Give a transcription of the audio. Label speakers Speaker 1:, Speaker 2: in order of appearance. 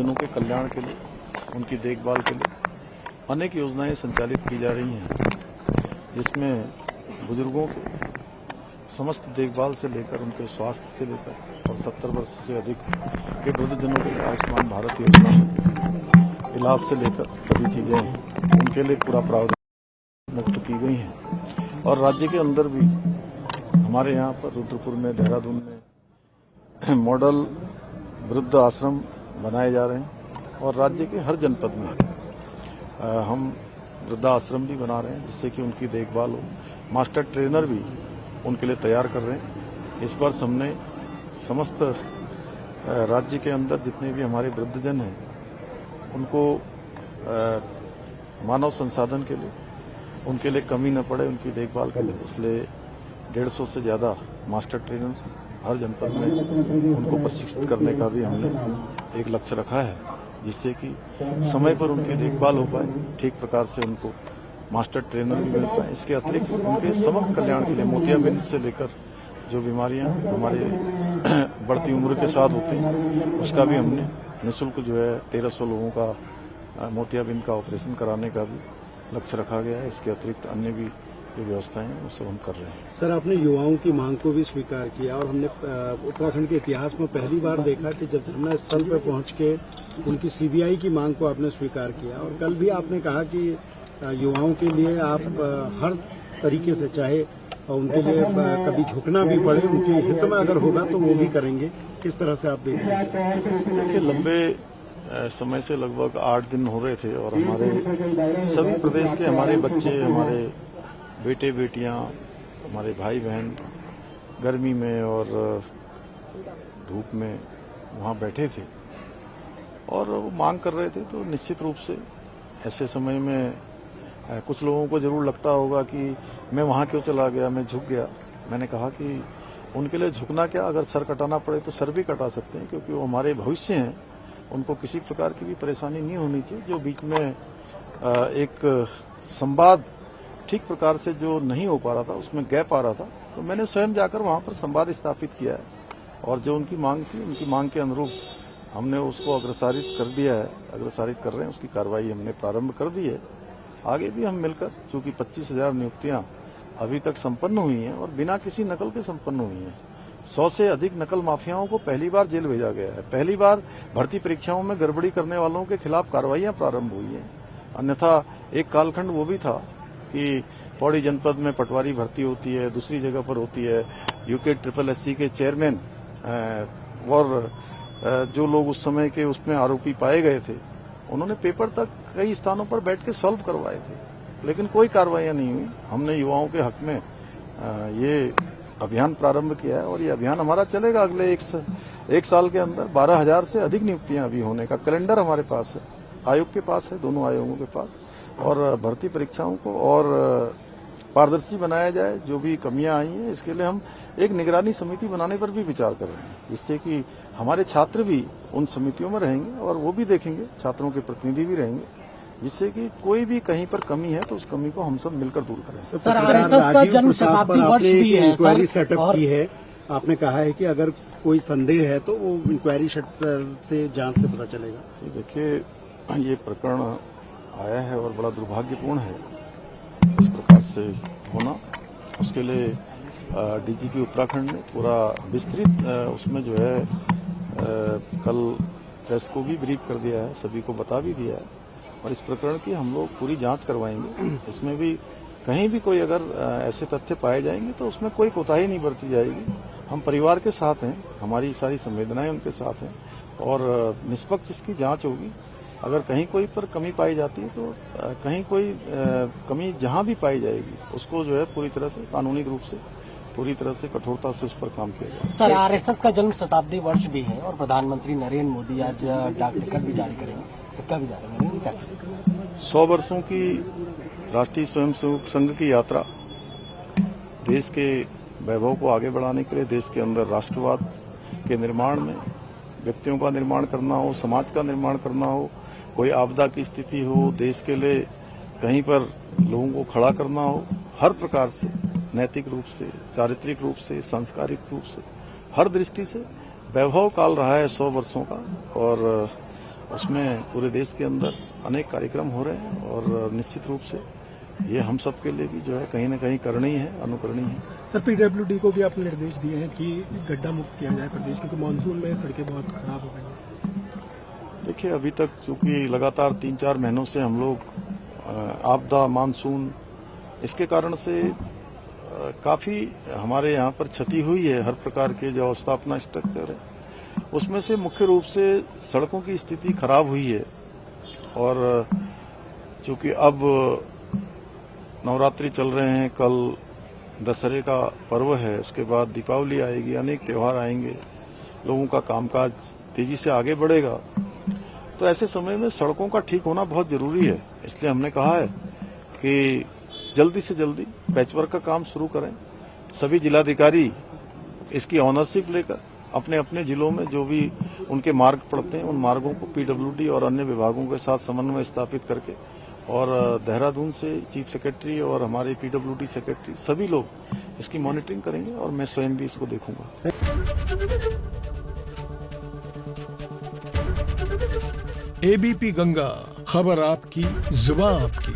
Speaker 1: वृद्धजनों के कल्याण के लिए, उनकी देखभाल के लिए अनेक योजनाएं संचालित की जा रही हैं, जिसमें बुजुर्गों के समस्त देखभाल से लेकर उनके स्वास्थ्य से लेकर और 70 वर्ष से अधिक के वृद्धजनों के लिए आयुष्मान भारत योजना में इलाज से लेकर सभी चीजें उनके लिए पूरा प्रावधान मुक्त की गई हैं। और राज्य के अंदर भी हमारे यहाँ पर रुद्रपुर में, देहरादून में मॉडल वृद्ध आश्रम बनाए जा रहे हैं और राज्य के हर जनपद में हम वृद्धाश्रम भी बना रहे हैं, जिससे कि उनकी देखभाल हो। मास्टर ट्रेनर भी उनके लिए तैयार कर रहे हैं। इस वर्ष हमने समस्त राज्य के अंदर जितने भी हमारे वृद्धजन हैं उनको मानव संसाधन के लिए, उनके लिए कमी न पड़े उनकी देखभाल के लिए, इसलिए 150 से ज्यादा मास्टर ट्रेनर हर जनपद में उनको प्रशिक्षित करने का भी हमने एक लक्ष्य रखा है, जिससे कि समय पर उनकी देखभाल हो पाए, ठीक प्रकार से उनको मास्टर ट्रेनर भी मिल पाए। इसके अतिरिक्त उनके समग्र कल्याण के लिए मोतियाबिंद से लेकर जो बीमारियां हमारे बढ़ती उम्र के साथ होती हैं, उसका भी हमने निःशुल्क जो है 1300 लोगों का मोतियाबिंद का ऑपरेशन कराने का भी लक्ष्य रखा गया है। इसके अतिरिक्त अन्य भी जो व्यवस्थाएं हैं वो सब हम कर रहे हैं।
Speaker 2: सर, आपने युवाओं की मांग को भी स्वीकार किया और हमने उत्तराखंड के इतिहास में पहली बार देखा कि जब धरना स्थल पर पहुंच के उनकी सीबीआई की मांग को आपने स्वीकार किया। और कल भी आपने कहा कि युवाओं के लिए आप हर तरीके से, चाहे उनके लिए कभी झुकना भी पड़े, उनके हित में अगर होगा तो वो भी करेंगे। किस तरह से आप देख रहे हैं?
Speaker 1: देखिए, लंबे समय से लगभग 8 दिन हो रहे थे और हमारे सभी प्रदेश के हमारे बच्चे, हमारे बेटे बेटियां, हमारे भाई बहन गर्मी में और धूप में वहां बैठे थे और वो मांग कर रहे थे। तो निश्चित रूप से ऐसे समय में कुछ लोगों को जरूर लगता होगा कि मैं वहां क्यों चला गया, मैं झुक गया। मैंने कहा कि उनके लिए झुकना क्या, अगर सर कटाना पड़े तो सर भी कटा सकते हैं, क्योंकि वो हमारे भविष्य हैं। उनको किसी प्रकार की भी परेशानी नहीं होनी चाहिए। जो बीच में एक संवाद ठीक प्रकार से जो नहीं हो पा रहा था, उसमें गैप आ रहा था, तो मैंने स्वयं जाकर वहां पर संवाद स्थापित किया है और जो उनकी मांग थी, उनकी मांग के अनुरूप हमने उसको अग्रसारित कर दिया है, अग्रसारित कर रहे हैं। उसकी कार्रवाई हमने प्रारंभ कर दी है। आगे भी हम मिलकर, चूंकि 25,000 नियुक्तियां अभी तक संपन्न हुई हैं और बिना किसी नकल के संपन्न हुई हैं। 100 से अधिक नकल माफियाओं को पहली बार जेल भेजा गया है। पहली बार भर्ती परीक्षाओं में गड़बड़ी करने वालों के खिलाफ कार्रवाइयां प्रारंभ हुई हैं। अन्यथा एक कालखंड वो भी था कि पौड़ी जनपद में पटवारी भर्ती होती है, दूसरी जगह पर होती है। यूके SSSC के चेयरमैन और जो लोग उस समय के उसमें आरोपी पाए गए थे, उन्होंने पेपर तक कई स्थानों पर बैठ के सॉल्व करवाए थे, लेकिन कोई कार्रवाइयां नहीं हुई। हमने युवाओं के हक में ये अभियान प्रारंभ किया है और ये अभियान हमारा चलेगा। अगले एक साल के अंदर 12,000 से अधिक नियुक्तियां अभी होने का कैलेंडर हमारे पास है, आयोग के पास है, दोनों आयोगों के पास। और भर्ती परीक्षाओं को और पारदर्शी बनाया जाए। जो भी कमियां आई हैं, इसके लिए हम एक निगरानी समिति बनाने पर भी विचार कर रहे हैं, जिससे कि हमारे छात्र भी उन समितियों में रहेंगे और वो भी देखेंगे, छात्रों के प्रतिनिधि भी रहेंगे, जिससे कि कोई भी कहीं पर कमी है तो उस कमी को हम सब मिलकर दूर करें।
Speaker 2: सर, आरएसएस का जन्म शताब्दी वर्ष भी है, इंक्वायरी सेटअप की है। आपने कहा है कि अगर कोई संदेह है तो वो इंक्वायरी से जांच से पता चलेगा।
Speaker 1: देखिए, ये प्रकरण आया है और बड़ा दुर्भाग्यपूर्ण है इस प्रकार से होना। उसके लिए डीजीपी उत्तराखंड ने पूरा विस्तृत उसमें जो है कल प्रेस को भी ब्रीफ कर दिया है, सभी को बता भी दिया है और इस प्रकरण की हम लोग पूरी जांच करवाएंगे। इसमें भी कहीं भी कोई अगर ऐसे तथ्य पाए जाएंगे तो उसमें कोई कोताही नहीं बरती जाएगी। हम परिवार के साथ हैं, हमारी सारी संवेदनाएं उनके साथ हैं और निष्पक्ष इसकी जांच होगी। अगर कहीं कोई पर कमी पाई जाती है तो कहीं कोई कमी जहां भी पाई जाएगी उसको जो है पूरी तरह से कानूनी रूप से, पूरी तरह से कठोरता से उस पर काम किया जाए।
Speaker 3: सर, आरएसएस का जन्म शताब्दी वर्ष भी है और प्रधानमंत्री नरेंद्र मोदी आज डाक टिकट भी जारी करेंगे, सिक्का भी जारी करेंगे। कैसे
Speaker 1: 100 वर्षों की राष्ट्रीय स्वयंसेवक संघ की यात्रा देश के वैभव को आगे बढ़ाने के लिए, देश के अंदर राष्ट्रवाद के निर्माण में, व्यक्तियों का निर्माण करना हो, समाज का निर्माण करना हो, कोई आपदा की स्थिति हो, देश के लिए कहीं पर लोगों को खड़ा करना हो, हर प्रकार से, नैतिक रूप से, चारित्रिक रूप से, सांस्कारिक रूप से, हर दृष्टि से वैभव काल रहा है 100 वर्षों का। और उसमें पूरे देश के अंदर अनेक कार्यक्रम हो रहे हैं और निश्चित रूप से ये हम सब के लिए भी जो है कहीं न कहीं करणीय है, अनुकरणीय है।
Speaker 2: सर, पीडब्ल्यूडी को भी आपने निर्देश दिए हैं कि गड्ढा मुक्त किया जाए प्रदेश, क्योंकि मानसून में सड़कें बहुत खराब हो गई हैं।
Speaker 1: देखिए, अभी तक चूंकि लगातार 3-4 महीनों से हम लोग आपदा, मानसून, इसके कारण से काफी हमारे यहाँ पर क्षति हुई है। हर प्रकार के जो अवस्थापना स्ट्रक्चर है उसमें से मुख्य रूप से सड़कों की स्थिति खराब हुई है। और चूंकि अब नवरात्रि चल रहे हैं, कल दशहरे का पर्व है, उसके बाद दीपावली आएगी, अनेक त्योहार आएंगे, लोगों का कामकाज तेजी से आगे बढ़ेगा, तो ऐसे समय में सड़कों का ठीक होना बहुत जरूरी है। इसलिए हमने कहा है कि जल्दी से जल्दी पैचवर्क का काम शुरू करें। सभी जिलाधिकारी इसकी ऑनरशिप लेकर अपने अपने जिलों में जो भी उनके मार्ग पड़ते हैं उन मार्गों को पीडब्ल्यूडी और अन्य विभागों के साथ समन्वय स्थापित करके, और देहरादून से चीफ सेक्रेटरी और हमारे पीडब्ल्यूडी सेक्रेटरी सभी लोग इसकी मॉनिटरिंग करेंगे और मैं स्वयं भी इसको देखूंगा।
Speaker 4: एबीपी गंगा, खबर आपकी, जुबान आपकी।